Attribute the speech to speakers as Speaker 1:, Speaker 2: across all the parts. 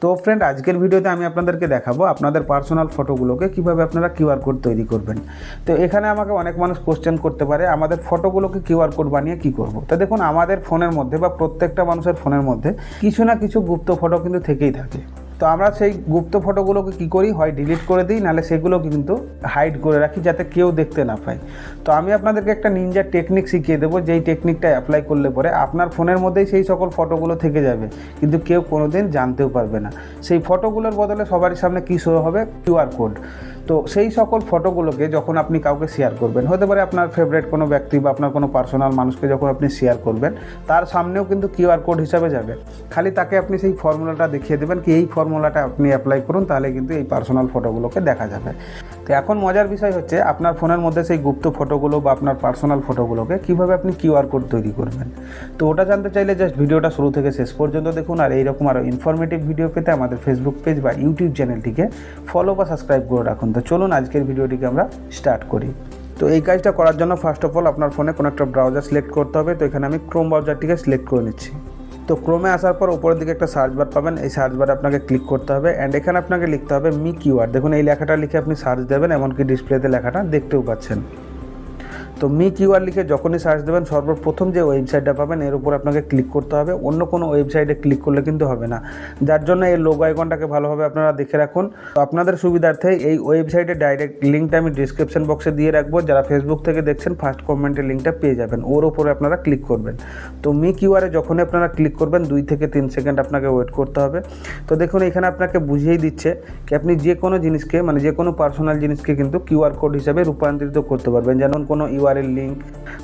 Speaker 1: তো ফ্রেন্ড, আজকের ভিডিওতে আমি আপনাদেরকে দেখাবো আপনাদের পার্সোনাল ফটোগুলোকে কিভাবে আপনারা কিউআর কোড তৈরি করবেন। তো এখানে আমাকে অনেক মানুষ কোশ্চেন করতে পারে আমাদের ফটোগুলোকে কিউআর কোড বানিয়ে কি করব। তো দেখুন, আমাদের ফোনের মধ্যে বা প্রত্যেকটা মানুষের ফোনের মধ্যে কিছু না কিছু গুপ্ত ফটো কিন্তু থেকেই থাকে। তো আমরা সেই গুপ্ত ফটোগুলোকে কী করি, হয় ডিলিট করে দিই, নাহলে সেগুলোকে কিন্তু হাইড করে রাখি যাতে কেউ দেখতে না পায়। তো আমি আপনাদেরকে একটা নিনজা টেকনিক শিখিয়ে দেবো, যেই টেকনিকটা অ্যাপ্লাই করলে পরে আপনার ফোনের মধ্যেই সেই সকল ফটোগুলো থেকে যাবে, কিন্তু কেউ কোনোদিন জানতেও পারবে না। সেই ফটোগুলোর বদলে সবারই সামনে কী শো হবে, কিউআর কোড। তো সেই সকল ফটোগুলোকে যখন আপনি কাউকে শেয়ার করবেন, হতে পারে আপনার ফেভারিট কোনো ব্যক্তি বা আপনার কোনো পার্সোনাল মানুষকে যখন আপনি শেয়ার করবেন, তার সামনেও কিন্তু কিউআর কোড হিসাবে যাবে। খালি তাকে আপনি সেই ফর্মুলাটা দেখিয়ে দেবেন কি এই ফর্মুলাটা আপনি অ্যাপ্লাই করুন, তাহলে কিন্তু এই পার্সোনাল ফটোগুলোকে দেখা যাবে। তো এখন মজার বিষয় হচ্ছে আপনার ফোনের মধ্যে সেই গুপ্ত ফটোগুলো বা আপনার পার্সোনাল ফটোগুলোকে কীভাবে আপনি কিউআর কোড তৈরি করবেন। তো ওটা জানতে চাইলে জাস্ট ভিডিওটা শুরু থেকে শেষ পর্যন্ত দেখুন। আর এইরকম আরও ইনফরমেটিভ ভিডিও পেতে আমাদের ফেসবুক পেজ বা ইউটিউব চ্যানেলটিকে ফলো বা সাবস্ক্রাইব করে রাখুন। তো চলুন আজকের ভিডিওটিকে আমরা স্টার্ট করি। তো এই কাজটা করার জন্য ফার্স্ট অফ অল আপনার ফোনে কোনো একটা ব্রাউজার সিলেক্ট করতে হবে। তো এখানে আমি ক্রোম ব্রাউজারটিকে সিলেক্ট করে নিচ্ছি। তো ক্রোমে আসার পর উপরের দিকে একটা সার্চ বার পাবেন, এই সার্চ বারে আপনাকে ক্লিক করতে হবে অ্যান্ড এখানে আপনাকে লিখতে হবে মি কিউআর। দেখুন, এই লেখাটা লিখে আপনি সার্চ দেবেন, এমনকি ডিসপ্লেতে লেখাটা দেখতেও পাচ্ছেন। তো মি কিউআর লিখে যখনই সার্চ দেবেন, সর্বপ্রথম যে ওয়েবসাইটটা পাবেন এর উপর আপনাকে ক্লিক করতে হবে। অন্য কোনো ওয়েবসাইটে ক্লিক করলে কিন্তু হবে না, যার জন্য এই লোগো আইকনটাকে ভালোভাবে আপনারা দেখে রাখুন। তো আপনাদের সুবিধার্থে এই ওয়েবসাইটের ডাইরেক্ট লিঙ্কটা আমি ডিসক্রিপশন বক্সে দিয়ে রাখবো। যারা ফেসবুক থেকে দেখছেন, ফার্স্ট কমেন্টের লিঙ্কটা পেয়ে যাবেন, ওর উপরে আপনারা ক্লিক করবেন। তো মি কিউআরে যখনই আপনারা ক্লিক করবেন 2 থেকে 3 সেকেন্ড আপনাকে ওয়েট করতে হবে। তো দেখুন, এখানে আপনাকে বুঝিয়েই দিচ্ছে কি আপনি যে কোনো জিনিসকে, মানে যে কোনো পার্সোনাল জিনিসকে কিন্তু কিউআর কোড হিসাবে রূপান্তরিত করতে পারবেন। যেমন কোনো ইউআরএল লিঙ্ক,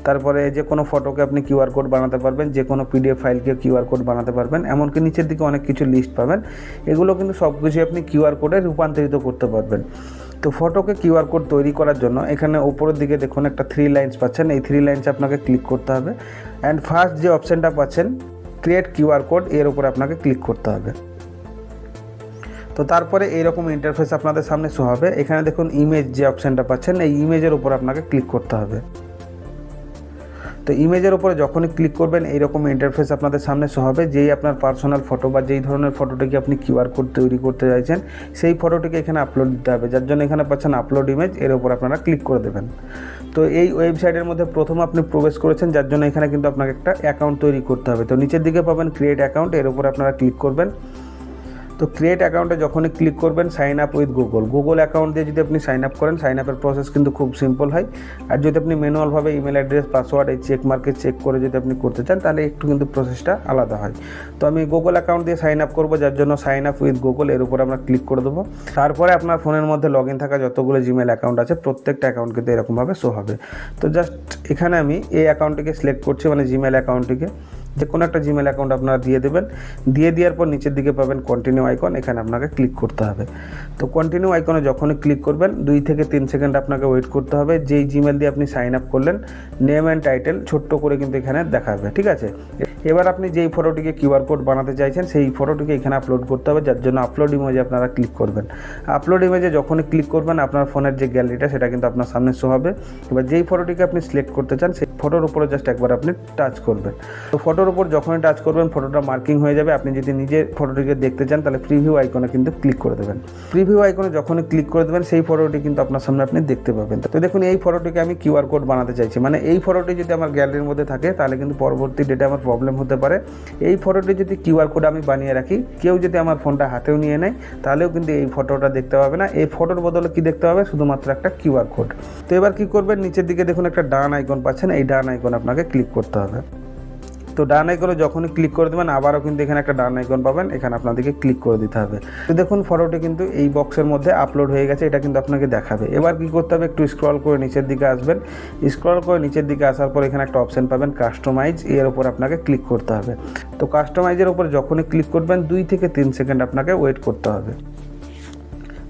Speaker 1: তারপরে যে কোনো ফটোকে আপনি কিউআর কোড বানাতে পারবেন, যে কোনো পিডিএফ ফাইলকে কিউআর কোড বানাতে পারবেন, এমনকি নিচের দিকে অনেক কিছু লিস্ট পাবেন। এগুলো কিন্তু সব কিছুই আপনি কিউআর কোডে রূপান্তরিত করতে পারবেন। তো ফটোকে কিউআর কোড তৈরি করার জন্য এখানে উপরের দিকে দেখুন একটা 3 লাইন্স পাচ্ছেন, এই 3 লাইন্সে আপনাকে ক্লিক করতে হবে অ্যান্ড ফার্স্ট যে অপশানটা পাচ্ছেন ক্রিয়েট কিউআর কোড, এর উপরে আপনাকে ক্লিক করতে হবে। তো তারপরে এইরকম ইন্টারফেস আপনাদের সামনে শো হবে। এখানে দেখুন ইমেজ যে অপশানটা পাচ্ছেন, এই ইমেজের উপর আপনাকে ক্লিক করতে হবে। তো ইমেজের উপরে যখনই ক্লিক করবেন এইরকম ইন্টারফেস আপনাদের সামনে শো হবে। যেই আপনার পার্সোনাল ফটো বা যেই ধরনের ফটোটিকে আপনি কিউআর কোড তৈরি করতে চাইছেন, সেই ফটোটিকে এখানে আপলোড দিতে হবে, যার জন্য এখানে পাচ্ছেন আপলোড ইমেজ, এর উপর আপনারা ক্লিক করে দেবেন। তো এই ওয়েবসাইটের মধ্যে প্রথম আপনি প্রবেশ করেছেন, যার জন্য এখানে কিন্তু আপনাকে একটা অ্যাকাউন্ট তৈরি করতে হবে। তো নিচের দিকে পাবেন ক্রিয়েট অ্যাকাউন্ট, এর উপর আপনারা ক্লিক করবেন। তো ক্রিয়েট অ্যাকাউন্টে যখনই ক্লিক করবেন sign up with Google account দিয়ে যদি আপনি সাইন আপ করেন, সাইন আপের প্রসেস কিন্তু খুব সিম্পল হয়। আর যদি আপনি ম্যানুয়ালভাবে ইমেল অ্যাড্রেস, পাসওয়ার্ড এই চেক মার্কে চেক করে যদি আপনি করতে চান, তাহলে একটু কিন্তু প্রসেসটা আলাদা হয়। তো আমি গুগল অ্যাকাউন্ট দিয়ে সাইন আপ করবো, যার জন্য সাইন আপ উইথ গুগল, এর উপর আমরা ক্লিক করে দেবো। তারপরে আপনার ফোনের মধ্যে লগ ইন থাকা যতগুলো জিমেল অ্যাকাউন্ট আছে প্রত্যেকটা অ্যাকাউন্ট কিন্তু এরকমভাবে শো হবে। তো জাস্ট এখানে আমি এই অ্যাকাউন্টটিকে সিলেক্ট করছি, মানে জিমেল অ্যাকাউন্টটিকে। যে কোনো একটা জিমেল অ্যাকাউন্ট আপনারা দিয়ে দেবেন। দিয়ে দেওয়ার পর নিচের দিকে পাবেন কন্টিনিউ আইকন, এখানে আপনাকে ক্লিক করতে হবে। তো কন্টিনিউ আইকনে যখনই ক্লিক করবেন 2 থেকে 3 সেকেন্ড আপনাকে ওয়েট করতে হবে। যেই জিমেল দিয়ে আপনি সাইন আপ করলেন, নেম অ্যান্ড টাইটেল ছোট্ট করে কিন্তু এখানে দেখাবে, ঠিক আছে। এবার আপনি যেই ফটোটিকে কিউআর কোড বানাতে চাইছেন সেই ফটোটিকে এখানে আপলোড করতে হবে, যার জন্য আপলোড ইমেজে আপনারা ক্লিক করবেন। আপলোড ইমেজে যখনই ক্লিক করবেন আপনার ফোনের যে গ্যালারিটা সেটা কিন্তু আপনার সামনে শো হবে। এবার যেই ফটোটিকে আপনি সিলেক্ট করতে চান সেই ফটোর উপরে জাস্ট একবার আপনি টাচ করবেন। তো ফটোর উপর যখনই টাচ করবেন ফটোটা মার্কিং হয়ে যাবে। আপনি যদি নিজে ফটোটিকে দেখতে চান তাহলে প্রিভিউ আইকনে কিন্তু ক্লিক করে দেবেন। প্রিভিউ আইকনে যখনই ক্লিক করে দেবেন সেই ফটোটি কিন্তু আপনার সামনে আপনি দেখতে পাবেন। তো দেখুন, এই ফটোটিকে আমি কিউআর কোড বানাতে চাইছি, মানে এই ফটোটি যদি আমার গ্যালারির মধ্যে থাকে তাহলে কিন্তু পরবর্তী ডেটে আমার প্রবলেম হতে পারে। এই ফটোটি যদি কিউআর কোড আমি বানিয়ে রাখি, কেউ যদি আমার ফোনটা হাতেও নিয়ে নেয় তাহলেও কিন্তু এই ফটোটা দেখতে পাবে না। এই ফটোর বদলে কি দেখতে পাবে, শুধুমাত্র একটা কিউআর কোড। তো এবার কি করবেন, নিচের দিকে দেখুন একটা ডান আইকন পাচ্ছেন, এই ডান আইকন আপনাকে ক্লিক করতে হবে। তো ডান আইকনে যখনই ক্লিক করে দেবেন আবারও কিন্তু এখানে একটা ডান আইকন পাবেন, এখানে আপনাদেরকে ক্লিক করে দিতে হবে। তো দেখুন ফটোটি কিন্তু এই বক্সের মধ্যে আপলোড হয়ে গেছে, এটা কিন্তু আপনাকে দেখাবে। এবার কি করতে হবে, একটু স্ক্রল করে নিচের দিকে আসবেন। স্ক্রল করে নিচের দিকে আসার পর এখানে একটা অপশন পাবেন কাস্টমাইজ, এর উপর আপনাকে ক্লিক করতে হবে। তো কাস্টমাইজের উপর যখনই ক্লিক করবেন 2 থেকে 3 সেকেন্ড আপনাকে ওয়েট করতে হবে।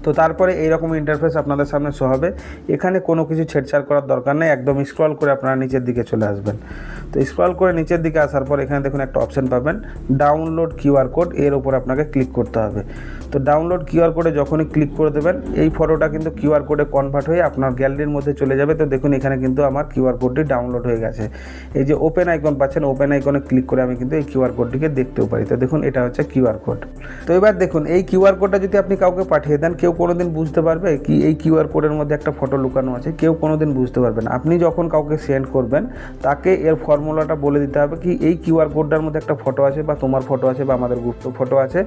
Speaker 1: তো তারপরে এইরকম ইন্টারফেস আপনাদের সামনে শো হবে। এখানে কোনো কিছু ছেড়ছাড় করার দরকার নেই, একদম স্ক্রল করে আপনারা নিচের দিকে চলে আসবেন। তো স্ক্রল করে নিচের দিকে আসার পর এখানে দেখুন একটা অপশন পাবেন ডাউনলোড কিউআর কোড, এর উপর আপনাকে ক্লিক করতে হবে। তো ডাউনলোড কিউআর কোডে যখনই ক্লিক করে দেবেন এই ফটোটা কিন্তু কিউআর কোডে কনভার্ট হয়ে আপনার গ্যালারির মধ্যে চলে যাবে। তো দেখুন এখানে কিন্তু আমার কিউআর কোডটি ডাউনলোড হয়ে গেছে। এই যে ওপেন আইকন পাচ্ছেন, ওপেন আইকনে ক্লিক করে আমি কিন্তু এই কিউআর কোডটিকে দেখতেও পারি। তো দেখুন এটা হচ্ছে কিউআর কোড। তো এবার দেখুন এই কিউআর কোডটা যদি আপনি কাউকে পাঠিয়ে দেন, কেউ কোনোদিন বুঝতে পারবে কি এই কিউআর কোডের মধ্যে একটা ফটো লুকানো আছে? কেউ কোনোদিন বুঝতে পারবে না। আপনি যখন কাউকে সেন্ড করবেন তাকে এর ফর্মুলাটা বলে দিতে হবে কি এই কিউআর কোডটার মধ্যে একটা ফটো আছে বা তোমার ফটো আছে বা আমাদের গ্রুপ ফটো আছে,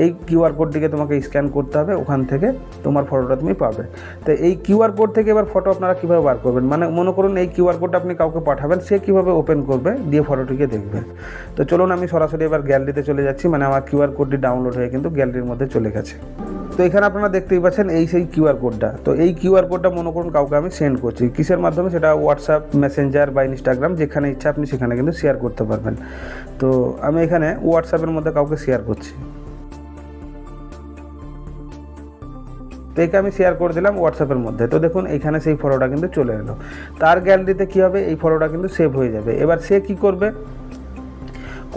Speaker 1: এই কিউআর কোডটিকে তোমাকে স্ক্যান করতে হবে, ওখান থেকে তোমার ফটোটা তুমি পাবে। তো এই কিউআর কোড থেকে এবার ফটো আপনারা কীভাবে বার করবেন, মানে মনে করুন এই কিউআর কোডটা আপনি কাউকে পাঠাবেন, সে কীভাবে ওপেন করবে দিয়ে ফটোটিকে দেখবে। তো চলুন আমি সরাসরি এবার গ্যালারিতে চলে যাচ্ছি, মানে আমার কিউআর কোডটি ডাউনলোড হয়ে কিন্তু গ্যালারির মধ্যে চলে গেছে। তো এখানে আপনারা দেখতেই পাচ্ছেন এই সেই কিউআর কোডটা। তো এই কিউআর কোডটা মনে করুন কাউকে আমি সেন্ড করছি, কিসের মাধ্যমে? সেটা হোয়াটসঅ্যাপ, মেসেঞ্জার বা ইনস্টাগ্রাম, যেখানে ইচ্ছা আপনি সেখানে কিন্তু শেয়ার করতে পারবেন। তো আমি এখানে হোয়াটসঅ্যাপের মধ্যে কাউকে শেয়ার করছি। তো একে আমি শেয়ার করে দিলাম হোয়াটসঅ্যাপের মধ্যে। তো দেখুন এখানে সেই ফটোটা কিন্তু চলে এলো। তার গ্যালারিতে কী হবে, এই ফটোটা কিন্তু সেভ হয়ে যাবে। এবার সে কী করবে,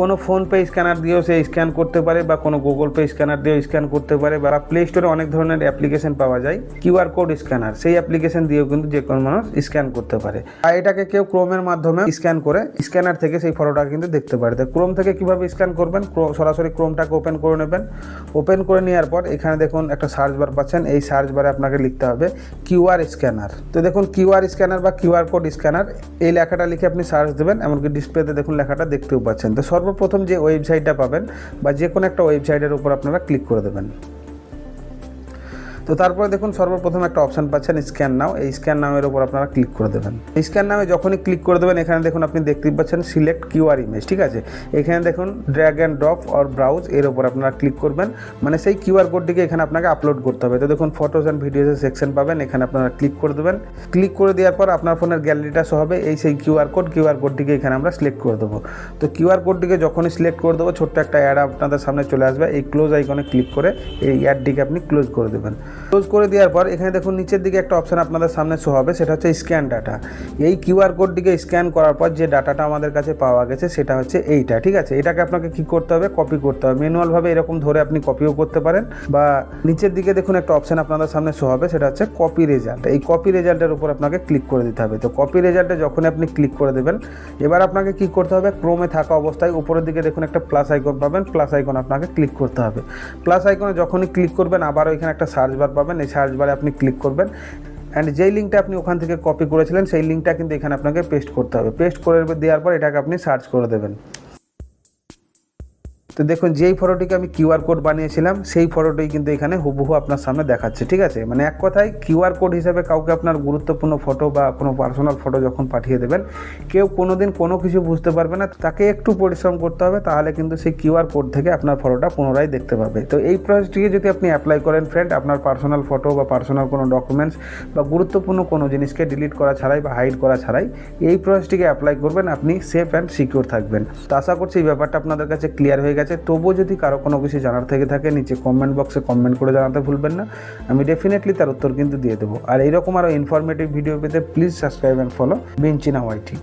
Speaker 1: কোনো ফোনপে স্ক্যানার দিয়েও সে স্ক্যান করতে পারে বা কোনো গুগল পে স্ক্যানার দিয়েও স্ক্যান করতে পারে, বা প্লে স্টোরে অনেক ধরনের অ্যাপ্লিকেশন পাওয়া যায় কিউআর কোড স্ক্যানার, সেই অ্যাপ্লিকেশন দিয়েও কিন্তু যে কোনো মানুষ স্ক্যান করতে পারে। আর এটাকে কেউ ক্রোমের মাধ্যমে স্ক্যান করে স্ক্যানার থেকে সেই ফটোটা কিন্তু দেখতে পারে। তো ক্রোম থেকে কীভাবে স্ক্যান করবেন, সরাসরি ক্রোমটাকে ওপেন করে নেবেন। ওপেন করে নেওয়ার পর এখানে দেখুন একটা সার্চ বার পাচ্ছেন, এই সার্চ বারে আপনাকে লিখতে হবে কিউআর স্ক্যানার। তো দেখুন কিউআর স্ক্যানার বা কিউআর কোড স্ক্যানার এই লেখাটা লিখে আপনি সার্চ দেবেন, এমনকি ডিসপ্লেতে দেখুন লেখাটা দেখতেও পাচ্ছেন। তো সর্বপ্রথম যে ওয়েবসাইটটা পাবেন বা যে কোনো একটা ওয়েবসাইটের উপর আপনারা ক্লিক করে দেবেন। তো তারপরে দেখুন সর্বপ্রথম একটা অপশান পাচ্ছেন স্ক্যান নাও, এই স্ক্যান নামের উপর আপনারা ক্লিক করে দেবেন। স্ক্যান নামে যখনই ক্লিক করে দেবেন এখানে দেখুন আপনি দেখতেই পাচ্ছেন সিলেক্ট কিউআর ইমেজ, ঠিক আছে। এখানে দেখুন drag and drop or browse, এর উপর আপনারা ক্লিক করবেন, মানে সেই কিউআর কোডটিকে এখানে আপনাকে আপলোড করতে হবে। তো দেখুন ফটোস অ্যান্ড ভিডিওসের সেকশন পাবেন, এখানে আপনারা ক্লিক করে দেবেন। ক্লিক করে দেওয়ার পর আপনার ফোনের গ্যালারিটা শো হবে এই সেই কিউআর কোডটিকে এখানে আমরা সিলেক্ট করে দেবো। তো কিউআর কোডটিকে যখনই সিলেক্ট করে দেবো ছোট্ট একটা অ্যাড আপনাদের সামনে চলে আসবে, এই ক্লোজ আইকনে ক্লিক করে এই অ্যাডটিকে আপনি ক্লোজ করে দেবেন। ক্লোজ করে দেওয়ার পর এখানে দেখুন নিচের দিকে একটা অপশান আপনাদের সামনে শো হবে, সেটা হচ্ছে স্ক্যান ডাটা। এই কিউআর কোডটিকে স্ক্যান করার পর যে ডাটাটা আমাদের কাছে পাওয়া গেছে সেটা হচ্ছে এইটা, ঠিক আছে। এটাকে আপনাকে কি করতে হবে, কপি করতে হবে। ম্যানুয়ালভাবে এরকম ধরে আপনি কপিও করতে পারেন, বা নিচের দিকে দেখুন একটা অপশান আপনাদের সামনে শো হবে, সেটা হচ্ছে কপি রেজাল্ট। এই কপি রেজাল্টের উপর আপনাকে ক্লিক করে দিতে হবে। তো কপি রেজাল্টে যখন আপনি ক্লিক করে দেবেন এবার আপনাকে কি করতে হবে, ক্রোমে থাকা অবস্থায় উপরের দিকে দেখুন একটা প্লাস আইকন পাবেন, প্লাস আইকন আপনাকে ক্লিক করতে হবে। প্লাস আইকনে যখনই ক্লিক করবেন আবারও এখানে একটা সার্চ বার পাবেন, এই সার্চ বারে আপনি ক্লিক করবেন। অ্যান্ড যেই লিঙ্কটা আপনি ওখান থেকে কপি করেছিলেন সেই লিঙ্কটা কিন্তু এখানে আপনাকে পেস্ট করতে হবে। পেস্ট করে দেওয়ার পর এটাকে আপনি সার্চ করে দেবেন। তো দেখুন যেই ফটোটিকে আমি কিউআর কোড বানিয়েছিলাম সেই ফটোটি কিন্তু এখানে হুবহু আপনার সামনে দেখাচ্ছে, ঠিক আছে। মানে এক কথায় কিউআর কোড হিসেবে কাউকে আপনার গুরুত্বপূর্ণ ফটো বা কোনো পার্সোনাল ফটো যখন পাঠিয়ে দেবেন কেউ কোনোদিন কোনো কিছু বুঝতে পারবে না, তাকে একটু পরিশ্রম করতে হবে, তাহলে কিন্তু সেই কিউআর কোড থেকে আপনার ফটোটা পুনরায় দেখতে পাবে। তো এই প্রসেসটিকে যদি আপনি অ্যাপ্লাই করেন ফ্রেন্ড, আপনার পার্সোনাল ফটো বা পার্সোনাল কোনো ডকুমেন্টস বা গুরুত্বপূর্ণ কোনো জিনিসকে ডিলিট করা ছাড়াই বা হাইড করা ছাড়াই এই প্রসেসটিকে অ্যাপ্লাই করবেন, আপনি সেফ অ্যান্ড সিকিউর থাকবেন। তো আশা করছি এই ব্যাপারটা আপনাদের কাছে ক্লিয়ার হয়ে গেছে। তবুও যদি কারো কোনো কিছু জানার থেকে থাকে নিচে কমেন্ট বক্সে কমেন্ট করে জানাতে ভুলবেন না, আমি ডেফিনেটলি তার উত্তর কিন্তু দিয়ে দেবো। আর এইরকম আরও ইনফরমেটিভ ভিডিও পেতে প্লিজ সাবস্ক্রাইব অ্যান্ড ফলো বিঞ্চিনা ওয়াইটি।